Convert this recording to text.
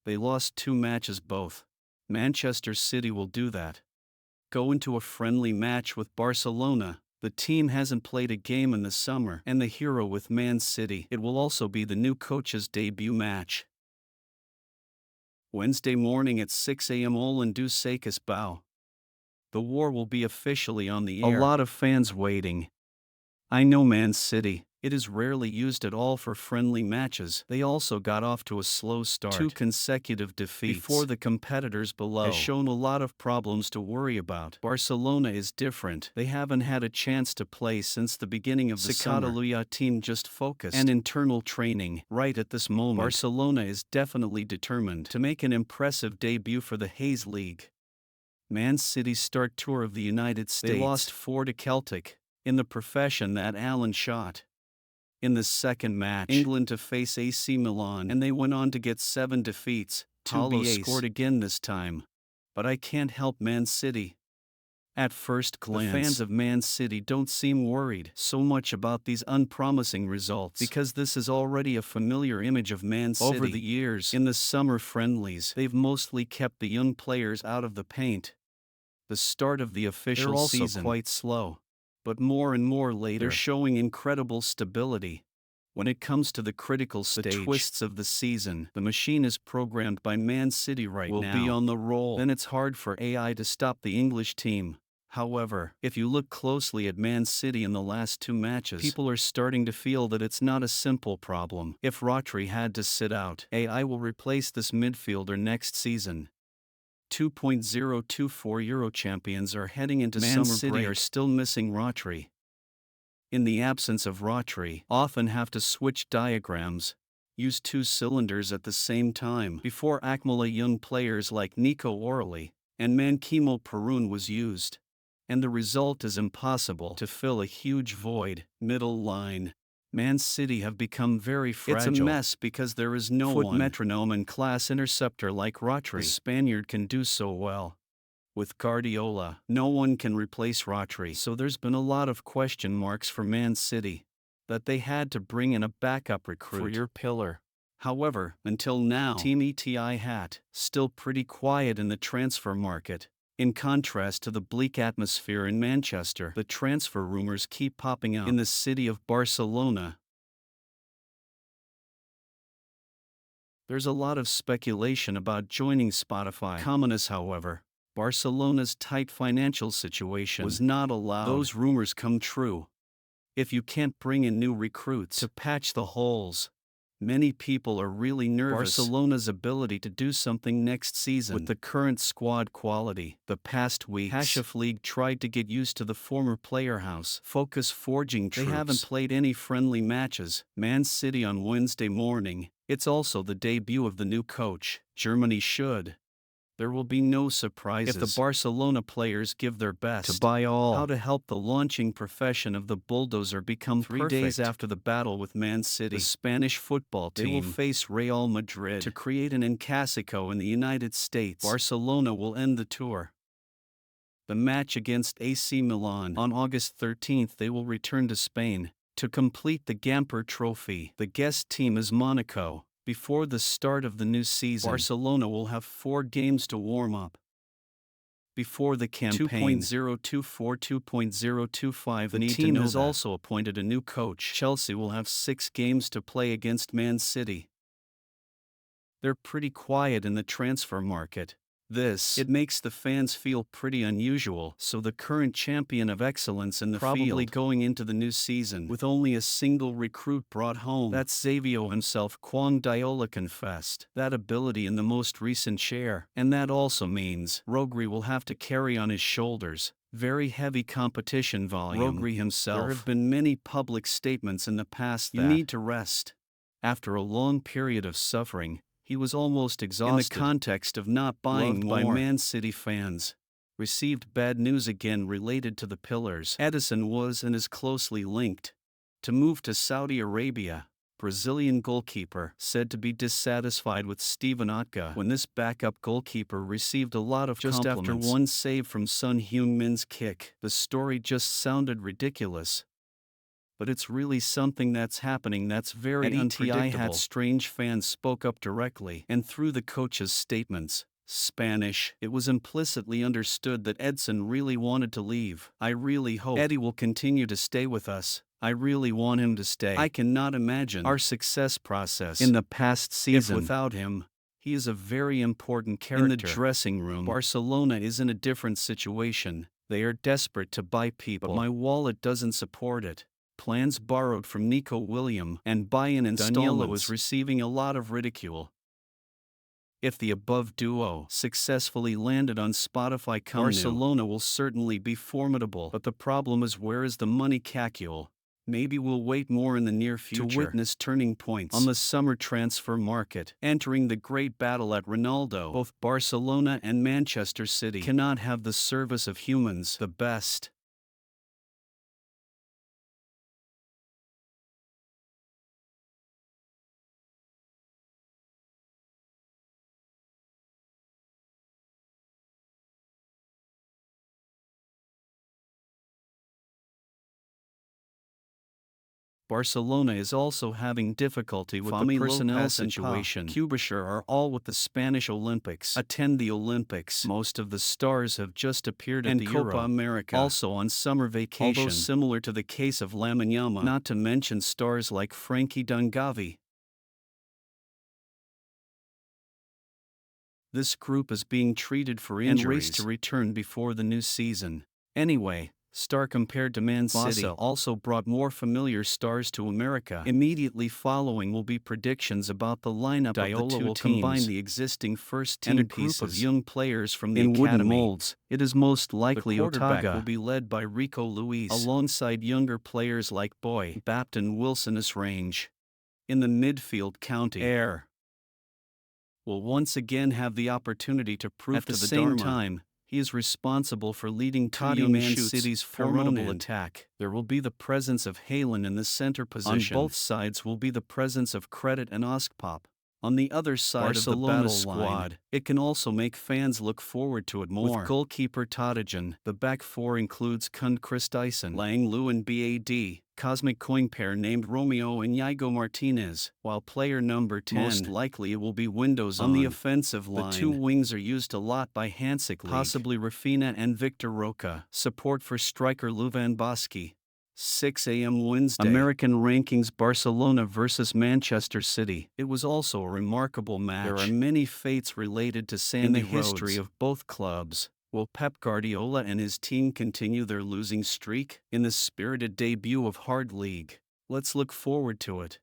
They lost 2 matches both. Manchester City will do that. Go into a friendly match with Barcelona. The team hasn't played a game in the summer, and the hero with Man City. It will also be the new coach's debut match. Wednesday morning at 6 a.m. Olympiacos Bow. The war will be officially on the air. A lot of fans waiting. I know Man City. It is rarely used at all for friendly matches. They also got off to a slow start. 2 consecutive defeats before the competitors below has shown a lot of problems to worry about. Barcelona is different. They haven't had a chance to play since the beginning of the summer. Team just focused and internal training. Right at this moment, Barcelona is definitely determined to make an impressive debut for the Hayes League. Man City's start tour of the United States. They lost 4 to Celtic in the profession that Alan shot. In the second match, England to face AC Milan, and they went on to get 7 defeats. Paulo scored again this time. But I can't help Man City. At first glance, the fans of Man City don't seem worried so much about these unpromising results because this is already a familiar image of Man City. Over the years, in the summer friendlies, they've mostly kept the young players out of the paint. The start of the official season also quite slow. But more and more later, they're showing incredible stability. When it comes to the critical stage, the twists of the season, the machine is programmed by Man City right now. Will be on the roll. Then it's hard for AI to stop the English team. However, if you look closely at Man City in the last 2 matches, people are starting to feel that it's not a simple problem. If Rodri had to sit out, AI will replace this midfielder next season. 2.024 Euro champions are heading into Man City break. Are still missing Rodri. In the absence of Rodri, often have to switch diagrams, use 2 cylinders at the same time. Before Akmola, young players like Nico Orley and Mankimo Perun was used, and the result is impossible to fill a huge void. Middle line. Man City have become very fragile. It's a mess because there is no foot metronome and class interceptor like Rodri. The Spaniard can do so well. With Guardiola, no one can replace Rodri, so there's been a lot of question marks for Man City, that they had to bring in a backup recruit for your pillar. However, until now, Team ETI hat still pretty quiet in the transfer market. In contrast to the bleak atmosphere in Manchester, the transfer rumors keep popping up in the city of Barcelona. There's a lot of speculation about joining Spotify. Commonness, however, Barcelona's tight financial situation was not allowed those rumors come true. If you can't bring in new recruits to patch the holes, many people are really nervous. Barcelona's ability to do something next season with the current squad quality. The past weeks, Hashif League tried to get used to the former player house focus forging troops. They haven't played any friendly matches. Man City on Wednesday morning. It's also the debut of the new coach. Germany should. There will be no surprises if the Barcelona players give their best to buy all. How to help the launching profession of the bulldozer become 3 days after the battle with Man City. The Spanish football team will face Real Madrid to create an Clásico in the United States. Barcelona will end the tour. The match against AC Milan on August 13th. They will return to Spain to complete the Gamper Trophy. The guest team is Monaco. Before the start of the new season, Barcelona will have 4 games to warm up. Before the campaign 2.024-2.025, the team has also appointed a new coach. Chelsea will have 6 games to play against Man City. They're pretty quiet in the transfer market. It makes the fans feel pretty unusual. So the current champion of excellence in the probably field going into the new season with only a single recruit brought home. That's Xavier himself. Quang Diola confessed that ability in the most recent share. And that also means Rodri will have to carry on his shoulders very heavy competition volume. Rodri himself. There have been many public statements in the past that you need to rest. After a long period of suffering, he was almost exhausted. In the context of not buying more. By Man City fans. Received bad news again related to the pillars. Edison was and is closely linked to move to Saudi Arabia. Brazilian goalkeeper said to be dissatisfied with Steven Otka when this backup goalkeeper received a lot of compliments. Just after one save from Son Heung-min's kick. The story just sounded ridiculous. but it's really something that's happening that's very unpredictable. Had strange fans spoke up directly, and through the coach's statements, Spanish, it was implicitly understood that Edson really wanted to leave. I really hope Eddie will continue to stay with us. I really want him to stay. I cannot imagine our success process in the past season without him. He is a very important character. In the dressing room, Barcelona is in a different situation. They are desperate to buy people, but my wallet doesn't support it. Plans borrowed from Nico William and buy-in installments. Danilo is receiving a lot of ridicule. If the above duo successfully landed on Spotify, Barcelona will certainly be formidable. But the problem is, where is the money calcul? Maybe we'll wait more in the near future to witness turning points on the summer transfer market. Entering the great battle at Ronaldo, both Barcelona and Manchester City cannot have the service of humans, the best. Barcelona is also having difficulty with the personnel situation. Kubasher are all with the Spanish Olympics. Attend the Olympics. Most of the stars have just appeared at the Copa America, also on summer vacation. Although similar to the case of Lamine Yamal, not to mention stars like Frankie Dungavi. This group is being treated for injuries and raced to return before the new season. Anyway, star compared to Man City also brought more familiar stars to America. Immediately following will be predictions about the lineup of the two teams. Combine the existing first-team and a group of young players from the academy. In wooden molds, it is most likely the quarterback will be led by Rico Luis, alongside younger players like Boy, Bapt and Wilson range. In the midfield, County Air will once again have the opportunity to prove at the same time. He is responsible for leading Man City's formidable attack. There will be the presence of Haaland in the center position. On both sides will be the presence of Credit and Oskpop. On the other side of the battle squad, it can also make fans look forward to it more. With goalkeeper Tadijan, the back four includes Kund Christison, Lang Lu and Bad, Cosmic Coin pair named Romeo and Yago Martinez, while player number 10, most likely it will be Windows on the offensive line. The two wings are used a lot by Hansi, possibly Rafinha and Victor Roca. Support for striker Luvan Bosky. 6 a.m. Wednesday. American rankings: Barcelona versus Manchester City. It was also a remarkable match. There are many fates related to Sandy Roads. In the history of both clubs. Will Pep Guardiola and his team continue their losing streak? In the spirited debut of Hard League, let's look forward to it.